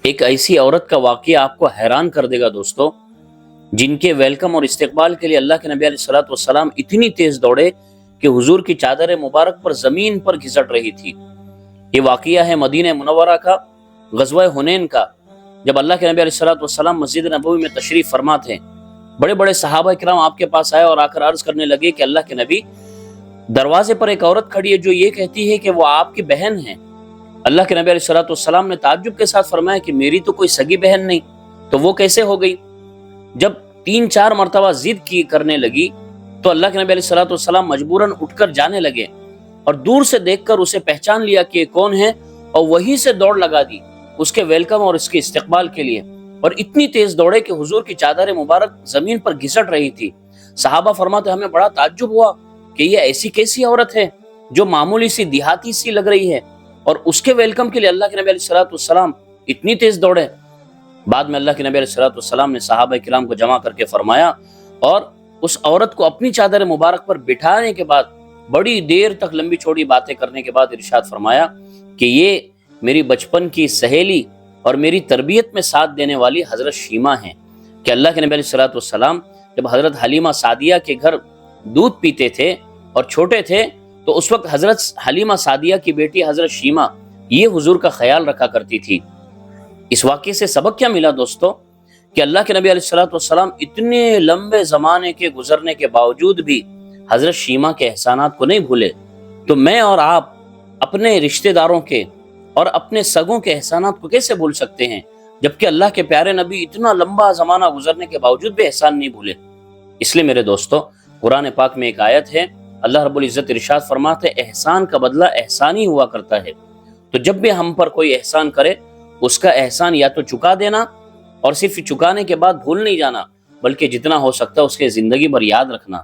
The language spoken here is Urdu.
ایک ایسی عورت کا واقعہ آپ کو حیران کر دے گا دوستو، جن کے ویلکم اور استقبال کے لیے اللہ کے نبی علیہ الصلوۃ والسلام اتنی تیز دوڑے کہ حضور کی چادر مبارک پر زمین پر گھسٹ رہی تھی۔ یہ واقعہ ہے مدینہ منورہ کا، غزوہ حنین کا، جب اللہ کے نبی علیہ الصلوۃ والسلام مسجد نبوی میں تشریف فرما تھے۔ بڑے بڑے صحابہ کرام آپ کے پاس آئے اور آ کر عرض کرنے لگے کہ اللہ کے نبی، دروازے پر ایک عورت کھڑی ہے جو یہ کہتی ہے کہ وہ آپ کی بہن ہے۔ اللہ کے نبی علیہ الصلوۃ والسلام نے تعجب کے ساتھ فرمایا کہ میری تو کوئی سگی بہن نہیں، تو وہ کیسے ہو گئی؟ جب 3-4 مرتبہ ضد کی کرنے لگی تو اللہ کے نبی علیہ الصلوۃ والسلام مجبوراً اٹھ کر جانے لگے اور دور سے دیکھ کر اسے پہچان لیا کہ یہ کون ہے، اور وہیں سے دوڑ لگا دی اس کے ویلکم اور اس کے استقبال کے لیے، اور اتنی تیز دوڑے کہ حضور کی چادر مبارک زمین پر گھسٹ رہی تھی۔ صحابہ فرماتے ہمیں بڑا تعجب ہوا کہ یہ ایسی کیسی عورت ہے جو معمولی سی دیہاتی سی لگ رہی ہے، اور اس کے ویلکم کے لیے اللہ کے نبی علیہ الصلوۃ والسلام اتنی تیز دوڑے۔ بعد میں اللہ کے نبی علیہ الصلوۃ والسلام نے صحابہ کرام کو جمع کر کے فرمایا اور اس عورت کو اپنی چادر مبارک پر بٹھانے کے بعد بڑی دیر تک لمبی چوڑی باتیں کرنے کے بعد ارشاد فرمایا کہ یہ میری بچپن کی سہیلی اور میری تربیت میں ساتھ دینے والی حضرت شیمہ ہیں۔ کہ اللہ کے نبی علیہ الصلوۃ والسلام جب حضرت حلیمہ سعدیہ کے گھر دودھ پیتے تھے اور چھوٹے تھے تو اس وقت حضرت حلیمہ سعدیہ کی بیٹی حضرت شیمہ یہ حضور کا خیال رکھا کرتی تھی۔ اس واقعے سے سبق کیا ملا دوستو؟ کہ اللہ کے نبی علیہ الصلوۃ والسلام اتنے لمبے زمانے کے گزرنے کے باوجود بھی حضرت شیمہ کے احسانات کو نہیں بھولے، تو میں اور آپ اپنے رشتہ داروں کے اور اپنے سگوں کے احسانات کو کیسے بھول سکتے ہیں، جبکہ اللہ کے پیارے نبی اتنا لمبا زمانہ گزرنے کے باوجود بھی احسان نہیں بھولے۔ اس لیے میرے دوستو، قرآن پاک میں ایک آیت ہے، اللہ رب العزت ارشاد فرماتے احسان کا بدلہ احسان ہی ہوا کرتا ہے۔ تو جب بھی ہم پر کوئی احسان کرے اس کا احسان یا تو چکا دینا، اور صرف چکانے کے بعد بھول نہیں جانا، بلکہ جتنا ہو سکتا ہے اس کے زندگی بھر یاد رکھنا۔